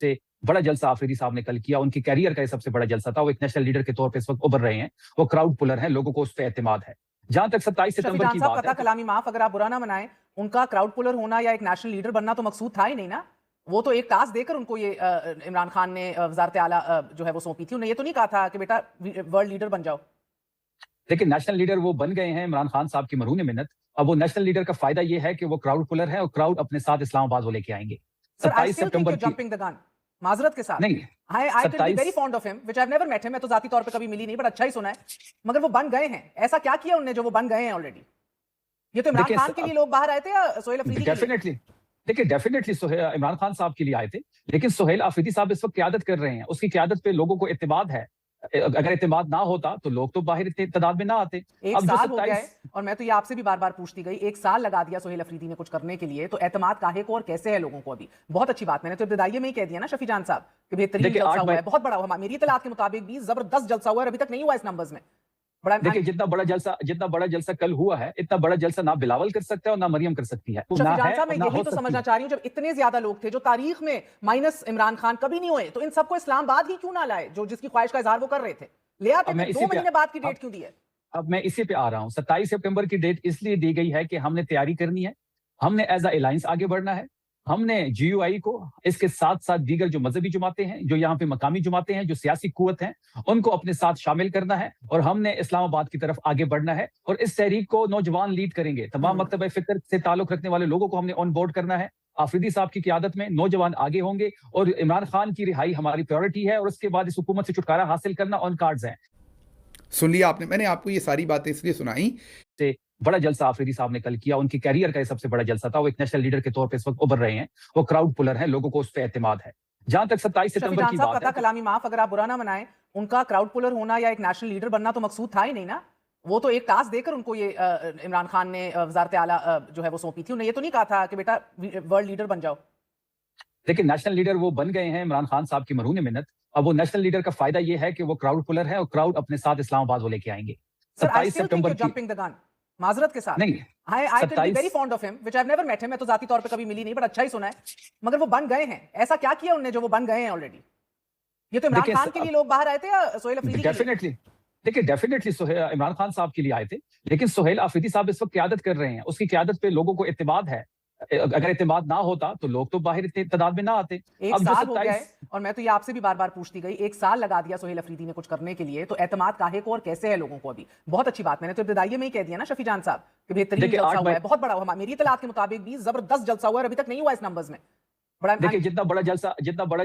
से बड़ा जलसा आफरीदी साहब ने कल किया, उनके कैरियर का ये सबसे बड़ा जलसा था। वो एक नेशनल लीडर के तौर पे इस वक्त उभर रहे हैं, वो क्राउड पुलर हैं, लोगों को उस पे एतमाद है। जहां तक 27 सितंबर की बात है, कलामी माफ अगर आप बुरा ना मनाएं, उनका क्राउड पुलर होना या एक नेशनल लीडर बनना तो मकसूद था ही नहीं ना। वो तो एक टास्क देकर उनको ये इमरान खान ने वजारत आला जो है वो सौंपी थी। उन्हें ये तो नहीं कहा था कि बेटा वर्ल्ड लीडर बन जाओ। लेकिन नेशनल लीडर वो बन गए हैं इमरान खान साहब की मरहून मिन्नत। अब वो नेशनल लीडर का फायदा ये है कि वो क्राउड पुलर है और क्राउड अपने साथ इस्लामाबाद वो लेके आएंगे। 27 सितंबर जंपिंग द गन माजरत के साथ नहीं, I can be very fond of him, which I've never met him. मैं तो जाती तौर पे कभी मिली नहीं, बट अच्छा ही सुना है। मगर वो बन गए हैं, ऐसा क्या किया उन्होंने जो वो बन गए हैं ऑलरेडी? ये तो इमरान खान के लिए लोग बाहर आए थे या सोहेल अफरीदी के लिए? डेफिनेटली, देखिए डेफिनेटली इमरान खान साहब के लिए आए थे, लेकिन सोहेल अफरीदी साहब इस वक्त क़यादत कर रहे हैं। उसकी क़यादत पे लोगों को इत्तेमाद है। अगर इत्तेमाद ना होता तो लोग तो बाहर इतने तादाद में ना आते। एक साल हो गया है और मैं तो ये आपसे भी बार बार पूछती गई, एक साल लगा दिया सोहेल अफरीदी ने कुछ करने के लिए, तो एतमाद काहे को और कैसे है लोगों को? अभी बहुत अच्छी बात, मैंने तो इब्तिदाइये में ही कह दिया ना शफी जान साहब कि बेहतरीन जलसा हुआ है, बहुत बड़ा हुआ। मेरी इत्तलात के मुताबिक भी जबरदस्त जलसा हुआ है, अभी तक नहीं हुआ इस नंबर्स में। देखिए जितना बड़ा जलसा कल हुआ है, इतना बड़ा जलसा ना बिलावल कर सकता है और ना मरियम कर सकती है। मैं यही तो समझना चाह रही हूँ, जब इतने ज्यादा लोग थे जो तारीख में माइनस इमरान खान कभी नहीं हुए, तो इन सबको इस्लामाबाद ही क्यों ना लाए? जो जिसकी ख्वाहिश का इजहार वो कर रहे थे, ले आते थे। 2 महीने बाद की डेट क्यों दी है? अब मैं इसी पे आ रहा हूँ। 27 सितंबर की डेट इसलिए दी गई है कि हमने तैयारी करनी है, हमने एज अलायंस आगे बढ़ना है। हमने GUI को, इसके साथ साथ दीगर जो मजहबी जमातें हैं, जो यहाँ पे मकामी जमातें हैं, जो सियासी कुव्वत हैं, उनको अपने साथ शामिल करना है और हमने इस्लामाबाद की तरफ आगे बढ़ना है। और इस तहरीक को नौजवान लीड करेंगे। तमाम मकतब फिक्र से ताल्लुक रखने वाले लोगों को हमने ऑन बोर्ड करना है। आफरीदी साहब की क़यादत में नौजवान आगे होंगे और इमरान खान की रिहाई हमारी प्रायोरिटी है और उसके बाद इस हुकूमत से छुटकारा हासिल करना ऑन कार्ड्स है। सुन लिया आपने, मैंने आपको ये सारी बातें इसलिए सुनाई से बड़ा जलसा आफरीदी साहब ने कल किया, उनके कैरियर का ये सबसे बड़ा जलसा था। वो एक नेशनल लीडर के तौर पे इस वक्त उभर रहे हैं, वो क्राउड पुलर हैं, लोगों को उस पे एतमाद है। जहां तक 27 सितंबर की बात है, कलामी माफ अगर आप बुरा ना मनाएं, उनका क्राउड पुलर होना या एक नेशनल लीडर बनना तो मकसूद था ही नहीं ना। वो तो एक टास्क देकर उनको ये इमरान खान ने वजारत आला जो है वो सौंपी थी। उन्हें ये तो नहीं कहा था कि बेटा वर्ल्ड लीडर बन जाओ। लेकिन नेशनल लीडर वो बन गए हैं इमरान खान साहब की मरहून मिन्नत। अब वो नेशनल लीडर का फायदा ये है कि वो क्राउड पुलर है और क्राउड अपने साथ इस्लामाबाद वो लेके आएंगे। 27 सितंबर की जंपिंग द गन माजरत के साथ नहीं, I can be very fond of him, which I've never met him. मैं तो जाती तौर पे कभी मिली नहीं, बट अच्छा ही सुना है। मगर वो बन गए हैं, ऐसा क्या किया उन्होंने जो वो बन गए हैं ऑलरेडी? ये तो इमरान खान के लिए लोग बाहर आए थे या सोहेल अफरीदी के लिए? डेफिनेटली, देखिए डेफिनेटली इमरान खान साहब के लिए आए थे, लेकिन सोहेल अफरीदी साहब इस वक्त क़यादत कर रहे हैं। उसकी क़यादत पे लोगों को इत्तेमाद है। अगर इत्तेमाद ना होता तो लोग तो बाहर इतने तादाद में ना आते। एक साल हो गया है और मैं तो ये आपसे भी बार बार पूछती गई, एक साल लगा दिया सोहेल अफरीदी ने कुछ करने के लिए, तो एतमाद काहे को और कैसे है लोगों को? अभी बहुत अच्छी बात, मैंने तो इब्तिदाइये में ही कह दिया ना शफी जान साहब कि बेहतरीन जलसा हुआ है, बहुत बड़ा हुआ। मेरी इत्तलात के मुताबिक भी जबरदस्त जलसा हुआ है, अभी तक नहीं हुआ इस नंबर्स में। देखिए जितना बड़ा